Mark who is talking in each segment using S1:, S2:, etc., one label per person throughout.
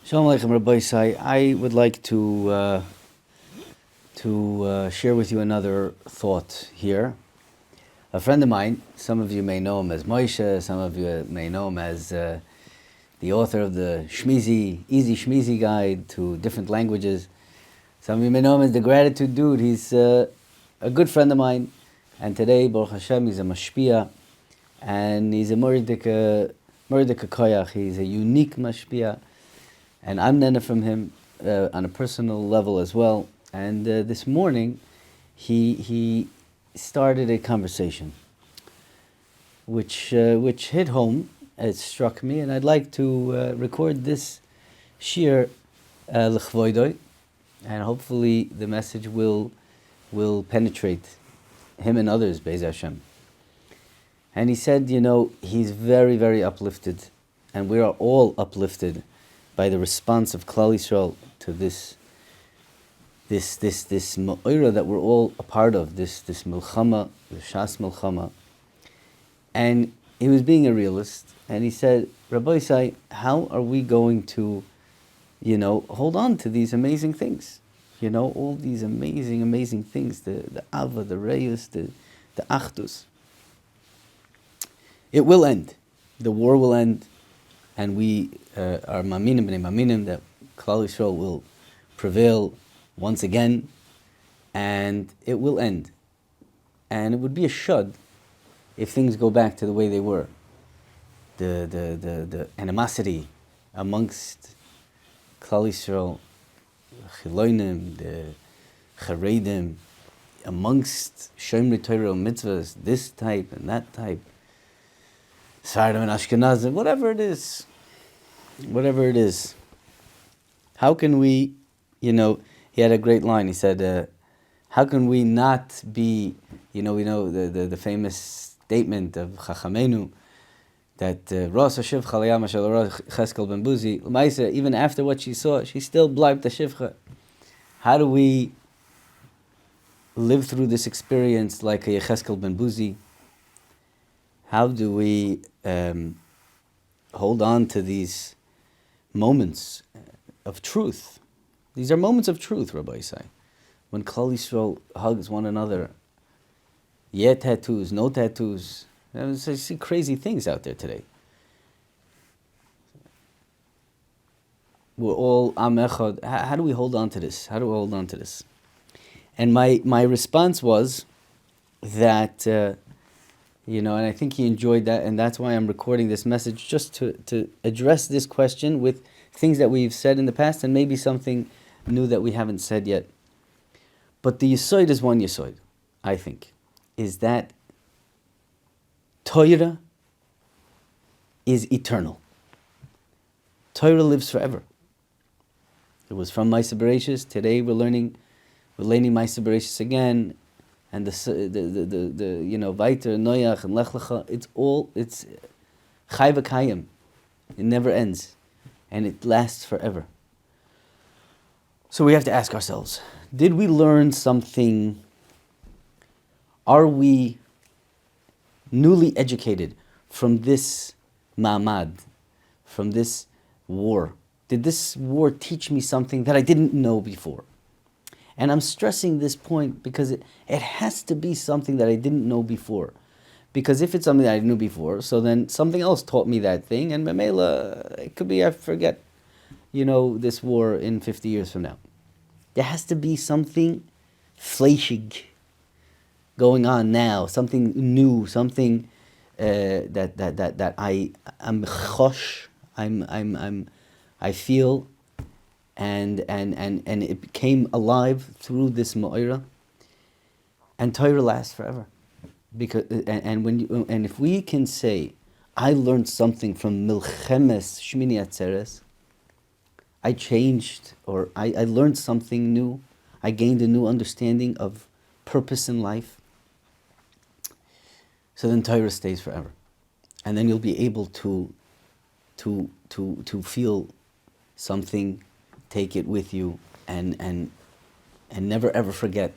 S1: Shalom Aleichem, Rabbi Isai. I would like to share with you another thought here. A friend of mine, some of you may know him as Moshe, some of you may know him as the author of the Easy Shmizi Guide to different languages. Some of you may know him as the Gratitude Dude. He's a good friend of mine, and today, Baruch Hashem, he's a mashpia, and he's a Mordeka Koyach. He's a unique mashpia, and I'm nena from him on a personal level as well. And this morning, he started a conversation which hit home. It struck me, and I'd like to record this shir l'chvoidoi, and hopefully the message will penetrate him and others, Be'ez Hashem. And he said, he's very, very uplifted, and we are all uplifted by the response of Klal Yisrael to this ma'ira that we're all a part of, this milchama, the Shas milchama. And he was being a realist, and he said, Rabbi Isai, how are we going to, hold on to these amazing things? All these amazing, amazing things, the Ava, the Reus, the Achdus. It will end. The war will end, and we are maminim b'nei maminim that Klal Yisrael will prevail once again, and it will end. And it would be a shud if things go back to the way they were. The animosity amongst Klal Yisrael, Chilonim, the Charedim, amongst Shomrei Torah mitzvahs, this type and that type, Sfardim and Ashkenazim, whatever it is. How can we, he had a great line. He said, how can we not be, we know the famous statement of Chachamenu, that Rosa Shifcha Layama Shal Cheskel Ben Buzi, Maisa, even after what she saw, she still blibed the Shifcha. How do we live through this experience like a Yecheskel Ben Buzi? How do we hold on to these moments of truth? These are moments of truth, Rabbi Isai. When Klal Yisrael hugs one another, tattoos, no tattoos. I see crazy things out there today. We're all Am Echad. How do we hold on to this? And my response was that, and I think he enjoyed that, and that's why I'm recording this message, just to address this question with things that we've said in the past and maybe something new that we haven't said yet. But the Yesod is one Yesod, I think, is that Torah is eternal. Torah lives forever. It was from Ma'aseh Bereishis. Today we're learning Ma'aseh Bereishis again, and the Vayter, Noach, and Lech Lecha. It's Chai V'Kayim. It never ends, and it lasts forever. So we have to ask ourselves: did we learn something? Are we newly educated from this ma'amad, from this war? Did this war teach me something that I didn't know before? And I'm stressing this point because it has to be something that I didn't know before. Because if it's something that I knew before, so then something else taught me that thing, and Memela, it could be I forget, this war in 50 years from now. There has to be something fleischig going on now, something new, something that I'm chosh, I feel, and it became alive through this ma'ira. And Torah lasts forever, because and if we can say, I learned something from Milchemes Shmini Atzeres, I changed, or I learned something new, I gained a new understanding of purpose in life. So then Torah stays forever, and then you'll be able to feel something, take it with you, and never ever forget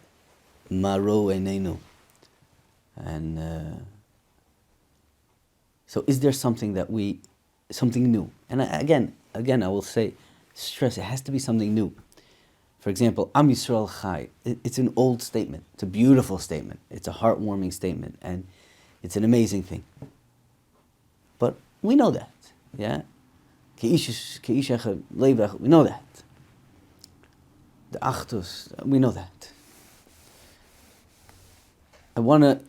S1: Maro Einenu. And so, is there something something new? And again, I will say, stress. It has to be something new. For example, Am Yisrael Chai. It's an old statement. It's a beautiful statement. It's a heartwarming statement, and it's an amazing thing. But we know that, yeah. We know that. The Achdus, we know that. I want to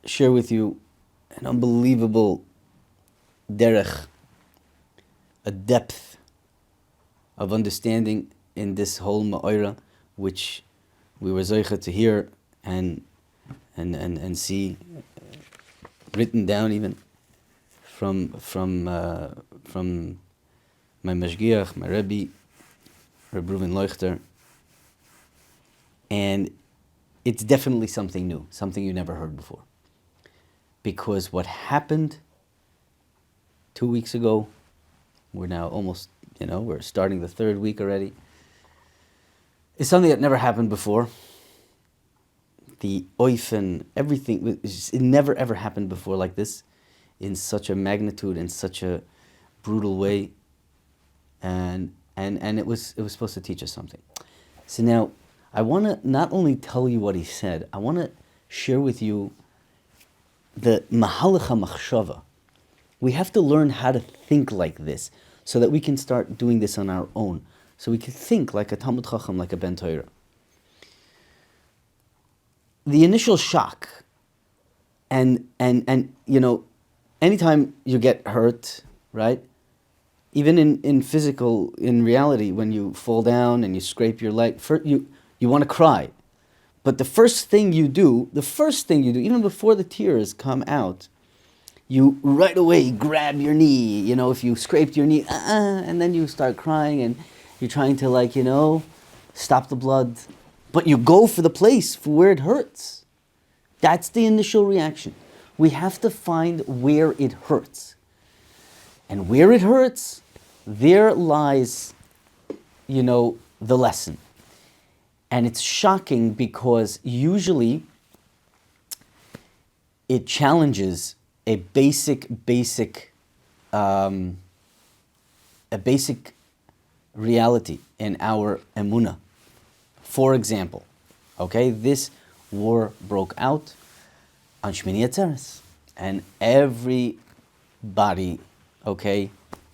S1: share with you an unbelievable derech, a depth of understanding in this whole ma'ora, which we were zoicha to hear and see written down even from my mashgiach, my Rebbe, Reb Reuven Leuchter, and it's definitely something new, something you never heard before. Because what happened 2 weeks ago, we're now almost, we're starting the third week already, is something that never happened before. The oifen, everything, it never ever happened before like this, in such a magnitude, in such a brutal way, and it was supposed to teach us something. So now, I want to not only tell you what he said, I want to share with you the mahalach hamachshava. We have to learn how to think like this, so that we can start doing this on our own. So we can think like a Talmud Chacham, like a Ben Torah. The initial shock, and anytime you get hurt, right? Even in physical, in reality, when you fall down and you scrape your leg, you want to cry. But the first thing you do, even before the tears come out, you right away grab your knee, if you scraped your knee, and then you start crying and you're trying to stop the blood. But you go for the place for where it hurts. That's the initial reaction. We have to find where it hurts. And where it hurts, there lies, the lesson. And it's shocking because usually it challenges a basic reality in our emunah. For example, this war broke out on Shmini Atzeres, and everybody,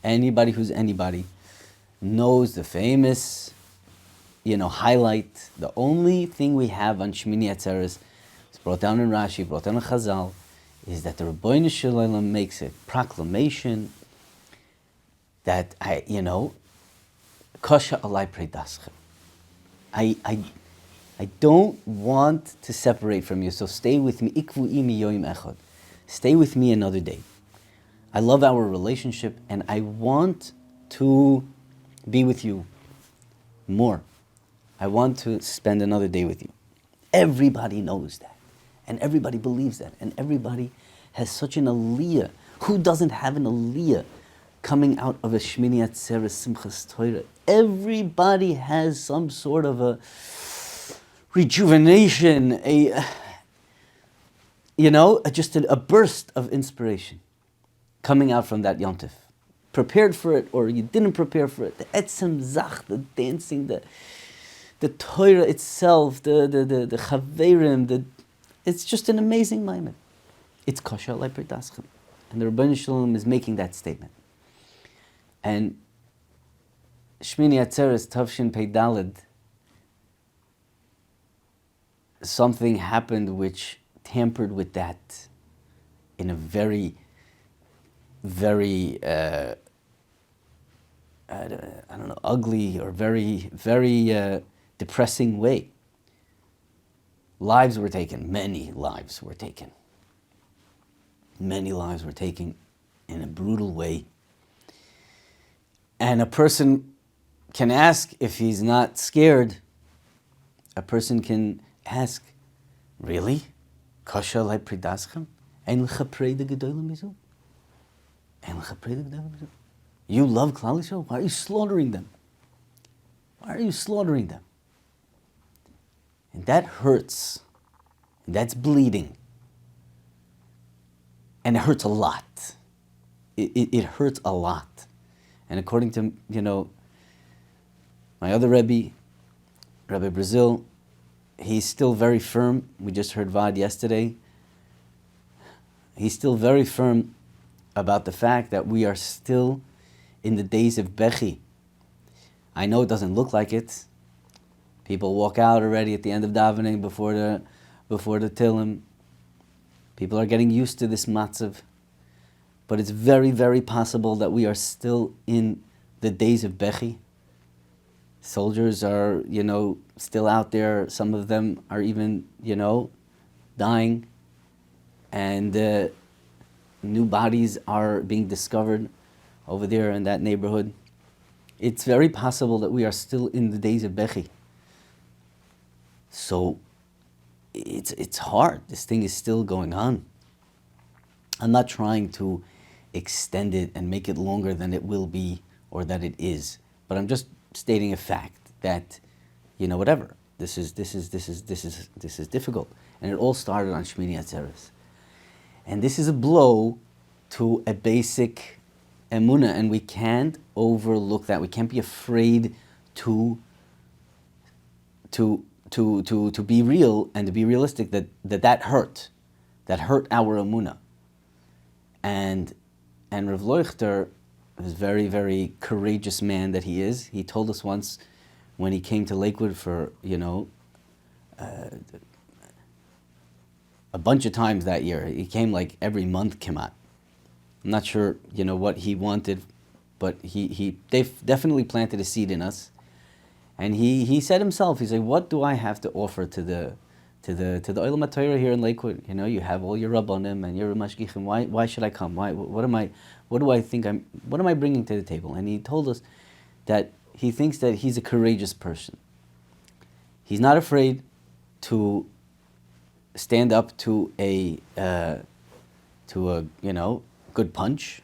S1: anybody who's anybody, knows the famous, highlight. The only thing we have on Shmini Atzeres, it's brought down in Rashi, brought down in Chazal, is that the Rebbeinu Shalom makes a proclamation that Kosha alai predaschem. I don't want to separate from you, so stay with me. Ikvu imi yoim echad. Stay with me another day. I love our relationship, and I want to be with you more. I want to spend another day with you. Everybody knows that, and everybody believes that, and everybody has such an aliyah. Who doesn't have an aliyah coming out of a Shmini Atzeres Simchas Torah? Everybody has some sort of a rejuvenation, just a burst of inspiration coming out from that Yontif. Prepared for it, or you didn't prepare for it. The etzem zach, the dancing, the Torah itself, the chaverim, it's just an amazing moment. It's kosher alai predaschem. And the Rebbeinu Shalom is making that statement. And Shmini Atzeres Tavshin Pei Daled, something happened which tampered with that in a very, very, ugly or very, very depressing way. Lives were taken. Many lives were taken. Many lives were taken in a brutal way. And a person can ask, if he's not scared, a person can ask, really? Kasha alai predaschem? Ein lecha preda gedola mizu? Ein lecha preda gedola mizu? You love Klal Yisrael? Why are you slaughtering them? Why are you slaughtering them? And that hurts. And that's bleeding. And it hurts a lot. It hurts a lot. And according to, My other Rebbe, Rebbe Brazil, he's still very firm. We just heard Vad yesterday. He's still very firm about the fact that we are still in the days of Bechi. I know it doesn't look like it. People walk out already at the end of davening before the Tillim. People are getting used to this matzav. But it's very, very possible that we are still in the days of Bechi. Soldiers are, still out there. Some of them are even, dying. And new bodies are being discovered over there in that neighborhood. It's very possible that we are still in the days of Bechi. So it's hard. This thing is still going on. I'm not trying to extend it and make it longer than it will be or that it is, but I'm just stating a fact that, whatever. This is difficult, and it all started on Shmini Atzeres, and this is a blow to a basic emunah, and we can't overlook that. We can't be afraid to be real and to be realistic that hurt our emunah. And Rav Leuchter, this very, very courageous man that he is, he told us once when he came to Lakewood for, a bunch of times that year. He came like every month, Kemat. I'm not sure, what he wanted, but they definitely planted a seed in us. And he said himself, he said, what do I have to offer to the Olam HaTorah here in Lakewood? You have all your Rabbanim and your Mashgichim. Why should I come? What am I bringing to the table? And he told us that he thinks that he's a courageous person. He's not afraid to stand up to a good punch,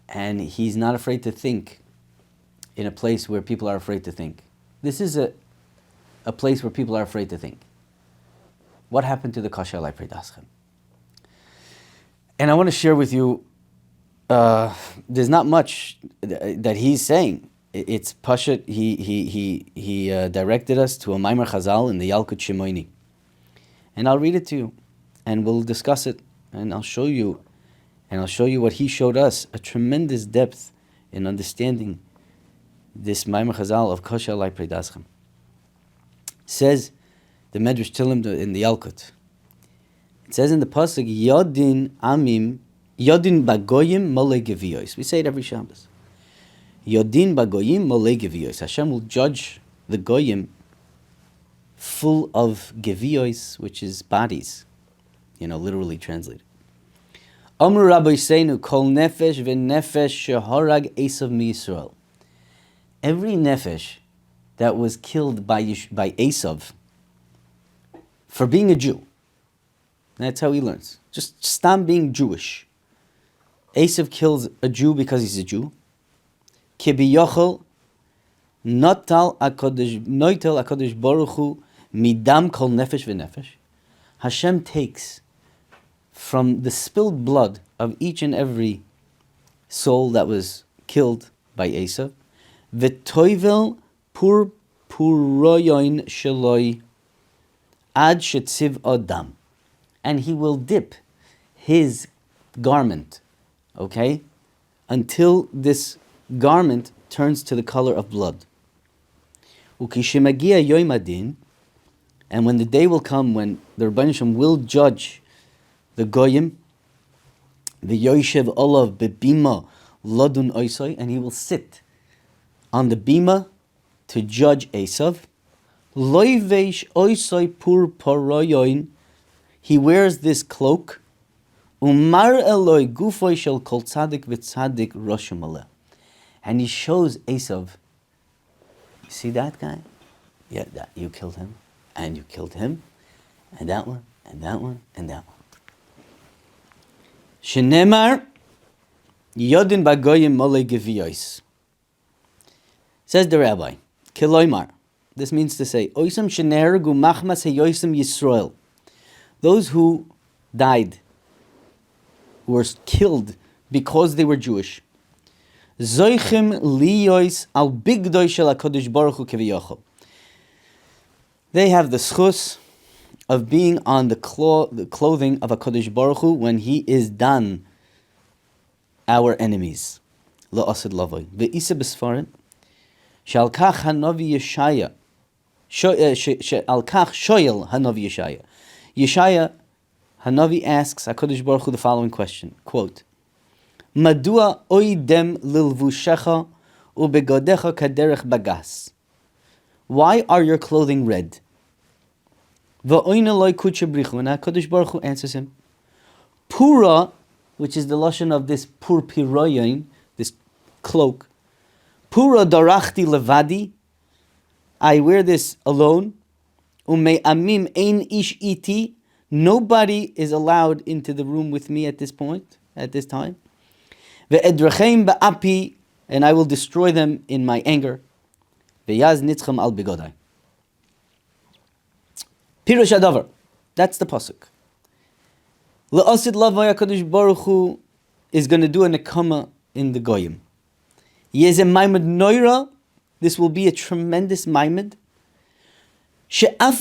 S1: and he's not afraid to think in a place where people are afraid to think. This is a place where people are afraid to think. What happened to the Kasha Alai Predaschem? And I want to share with you, there's not much that he's saying. It's Pashat, he directed us to a Maimar Chazal in the Yalkut Shimoini. And I'll read it to you, and we'll discuss it, and I'll show you what he showed us, a tremendous depth in understanding this Maimar Chazal of Kasha Alai Predaschem. Says the Medrash Tillim in the Yalkut. It says in the pasuk, Yodin bagoyim mole geviyos. We say it every Shabbos. Yodin bagoyim mole geviyos. Hashem will judge the goyim full of geviyos, which is bodies, literally translated. Amru Rabbi Seinu kol nefesh v'nefesh shehorag Esav miYisrael. Every nefesh that was killed by Esav for being a Jew. That's how he learns. Just stop being Jewish. Esav kills a Jew because he's a Jew. Kibiyochel noitel HaKadosh Baruch Hu midam kol nefesh v'nefesh. Hashem takes from the spilled blood of each and every soul that was killed by Esav, v'toivel pur puroyoin sheloi ad shetziv adam, and he will dip his garment, until this garment turns to the color of blood. Ukishemagia yoim adin, and when the day will come when the Rebbeinu Shem will judge the goyim, the Yoshev olav bebima ladun oisoi, and he will sit on the bima to judge Esav. Loivesh oisoi pur paroyoin, he wears this cloak. Umar eloi gufoi shel kol tzadik v'tzadik roshim aleh, and he shows Esav, you see that guy? Yeah, that you killed him, and you killed him, and that one, and that one, and that one. Shenemar yodin bagoyim mole geviyos. Says the rabbi, Kiloimar. This means to say, Oisam shenergu machmas heyoisam Yisrael. Those who died, who were killed because they were Jewish. Zoichim liyois al bigdoi shel HaKadosh Baruch Hu kiviyachol. They have the schus of being on the clothing of HaKadosh Baruch Hu when He is done our enemies. La'asid lavoi. Ve'isa b'sfarim. Shal kach hanavi Yeshaya. Shal kach shoyel hanavi Yeshaya. Yeshaya, Hanavi asks HaKadosh Baruch Hu the following question. Quote, Madua oidem lilvushecha ubegodecha kaderech bagas. Why are your clothing red? Va'oina loy kuche brichu. And HaKadosh Baruch Hu answers him, Pura, which is the lashon of this pur piroyin, this cloak. Pura darachti levadi. I wear this alone. Ume amim ein ish iti. Nobody is allowed into the room with me at this point, at this time. Ve'edracheim ba'api, and I will destroy them in my anger. Ve'yaz nitzchem al bigodai. Pirush hadavar. That's the pasuk. La'asid lavai HaKadosh Baruch Hu is going to do a nekama in the goyim. Yezem maimed noira. This will be a tremendous maimed. None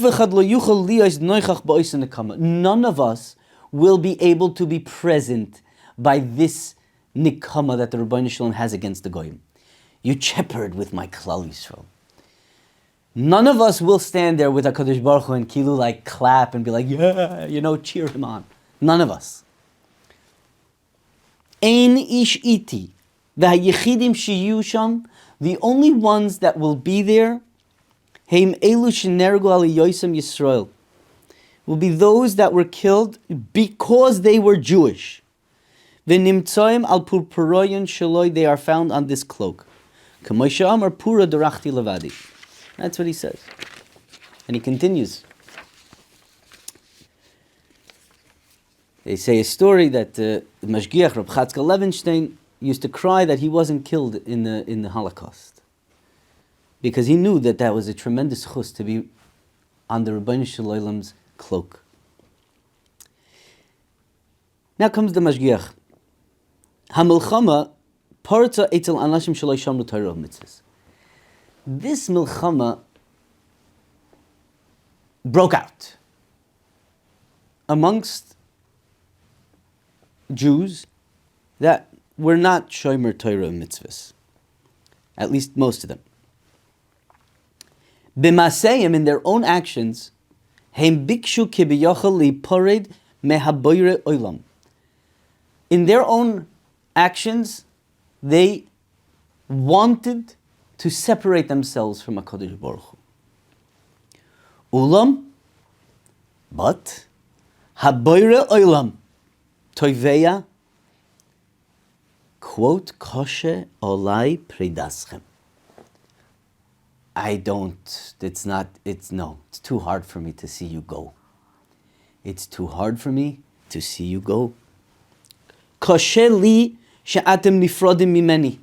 S1: of us will be able to be present by this nikama that the Rebbeinu Shalom has against the goyim. You shepherd with my Klal Yisrael. None of us will stand there with HaKadosh Baruch Hu and kilu like clap and be like, yeah, cheer him on. None of us. Ein ish iti v'hayechidim shiyu sham. The only ones that will be there Heim elu shenergu al yoisem Yisrael will be those that were killed because they were Jewish. V'nimtzoim al purpuroyin shaloi, they are found on this cloak. K'moshe amar pura darachti levadi. That's what he says. And he continues. They say a story that the Mashgiach Reb Chatzkel Levenstein used to cry that he wasn't killed in the Holocaust. Because he knew that that was a tremendous chus to be on the Rebbeinu Shalom's cloak. Now comes the Mashgiach. HaMilchama parza etzel anashim shaloi shamru Torah mitzvahs. This milchama broke out amongst Jews that were not shomer Torah mitzvahs. At least most of them. B'maseyim, in their own actions, heim bikshu kibiyachal lipared mehaboyre olam. In their own actions, they wanted to separate themselves from HaKadosh Baruch Hu. Ulam, but haboyre olam toiveya, quote, koshe olai predaschem. It's too hard for me to see you go. It's too hard for me to see you go. Koshe li she'atem nifrodim mimeni.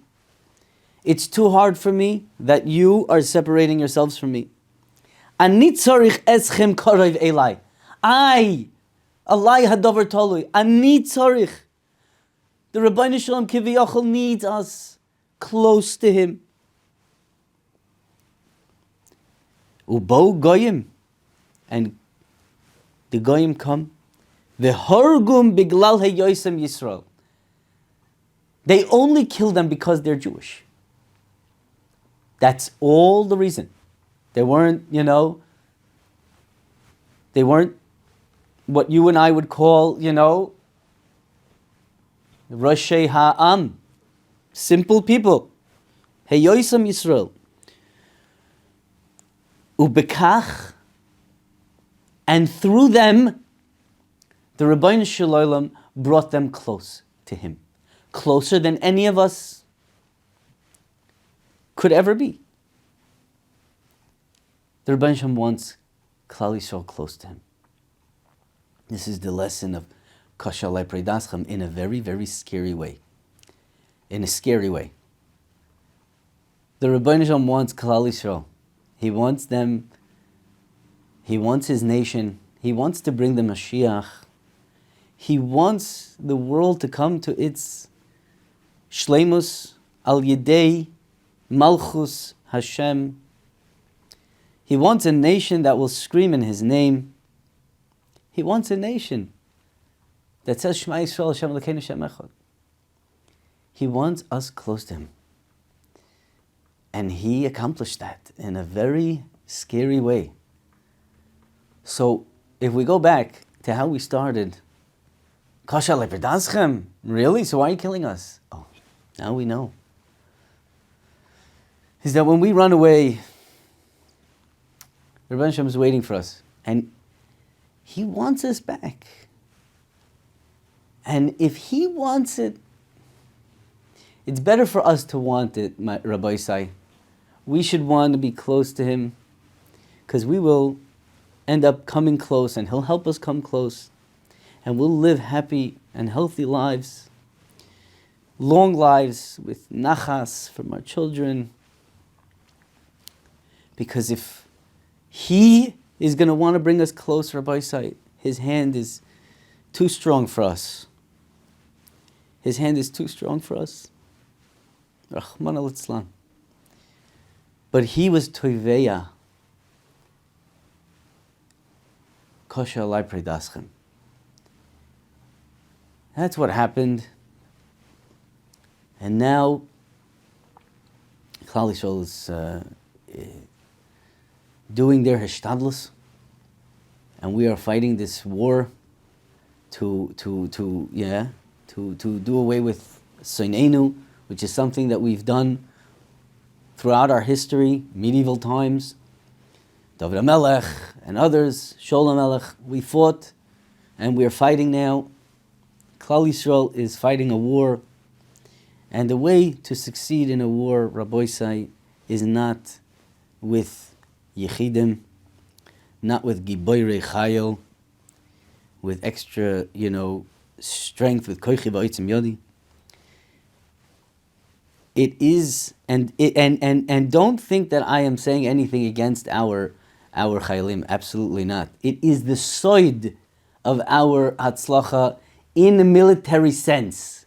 S1: It's too hard for me that you are separating yourselves from me. Ani tzarich eschem karev elai. I, alai hadavar tolui. Ani tzarich. The Rebbeinu Shalom kiviyachol needs us close to Him. Ubo goyim, and the goyim come. V'hargum biglal heyoisem Yisrael. They only kill them because they're Jewish. That's all the reason. They weren't, they weren't what you and I would call, Roshei Ha'am, simple people. Heyoisem Yisrael. Ubekach, and through them, the Rebbeinu Shalom brought them close to Him, closer than any of us could ever be. The Rebbeinu Shalom wants Klal Yisrael close to Him. This is the lesson of Kashalai Preidaschem in a very, very scary way. In a scary way. The Rebbeinu Shalom wants Klal Yisrael. He wants them, He wants His nation, He wants to bring the Mashiach. He wants the world to come to its shleimus, al yedei malchus Hashem. He wants a nation that will scream in His name. He wants a nation that says Shema Yisrael Hashem Elokeinu Hashem Echad. He wants us close to Him. And He accomplished that in a very scary way. So, if we go back to how we started, Kasha leperdaschem, really? So why are you killing us? Oh, now we know. Is that when we run away, the Rebbe Hashem is waiting for us. And He wants us back. And if He wants it, it's better for us to want it, Rabbi Isai. We should want to be close to Him, because we will end up coming close, and He'll help us come close. And we'll live happy and healthy lives, long lives with nachas from our children. Because if He is going to want to bring us closer, Rabbi Isai, His hand is too strong for us. His hand is too strong for us. Rahman al-Islam. But He was toiveya. Kosher alai predaschem. That's what happened. And now, Klal Yisrael is doing their hishtadlus, and we are fighting this war to do away with Soinenu, which is something that we've done throughout our history, medieval times. David HaMelech and others, Shaul HaMelech, we fought, and we are fighting now. Klal Yisrael is fighting a war, and the way to succeed in a war, Rabbi Isai, is not with Yechidim, not with Giboirei Chayil, with extra, strength, with Koichi V'Oitzim Yodi. It is, and don't think that I am saying anything against our Chayalim. Absolutely not. It is the soid of our Hatzlacha in a military sense.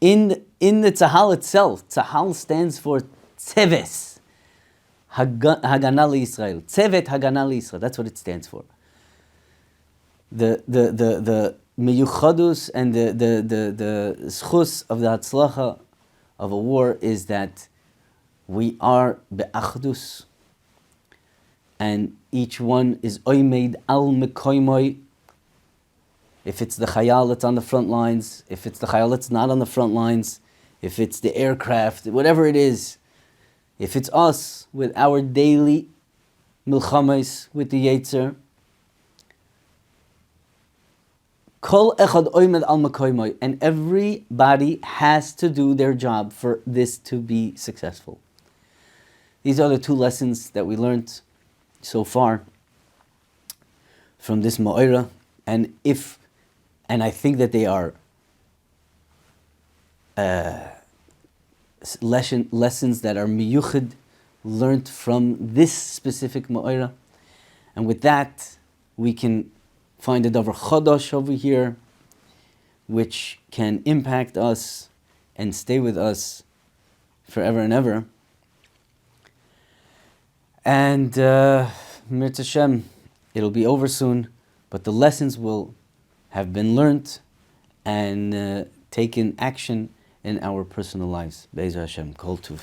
S1: In the Tzahal itself, Tzahal stands for Tzeves Hagana Yisrael. Tzevet Hagana Yisrael. That's what it stands for. The miyuchadus and the schus of the Hatzlacha of a war is that we are be'achdus, and each one is oimeid al mekoimoi. If it's the chayal that's on the front lines, if it's the chayal that's not on the front lines, if it's the aircraft, whatever it is, if it's us with our daily milchames with the Yetzer, kol echad oimed al makoimoi, and everybody has to do their job for this to be successful. These are the two lessons that we learned so far from this ma'ira, and I think that they are lessons that are miyuchid, learned from this specific ma'ira. And with that, we can find a davar chodosh over here, which can impact us and stay with us forever and ever. And Mirz Hashem, it'll be over soon, but the lessons will have been learned and taken action in our personal lives. Be'ez Hashem, Kol Tuv.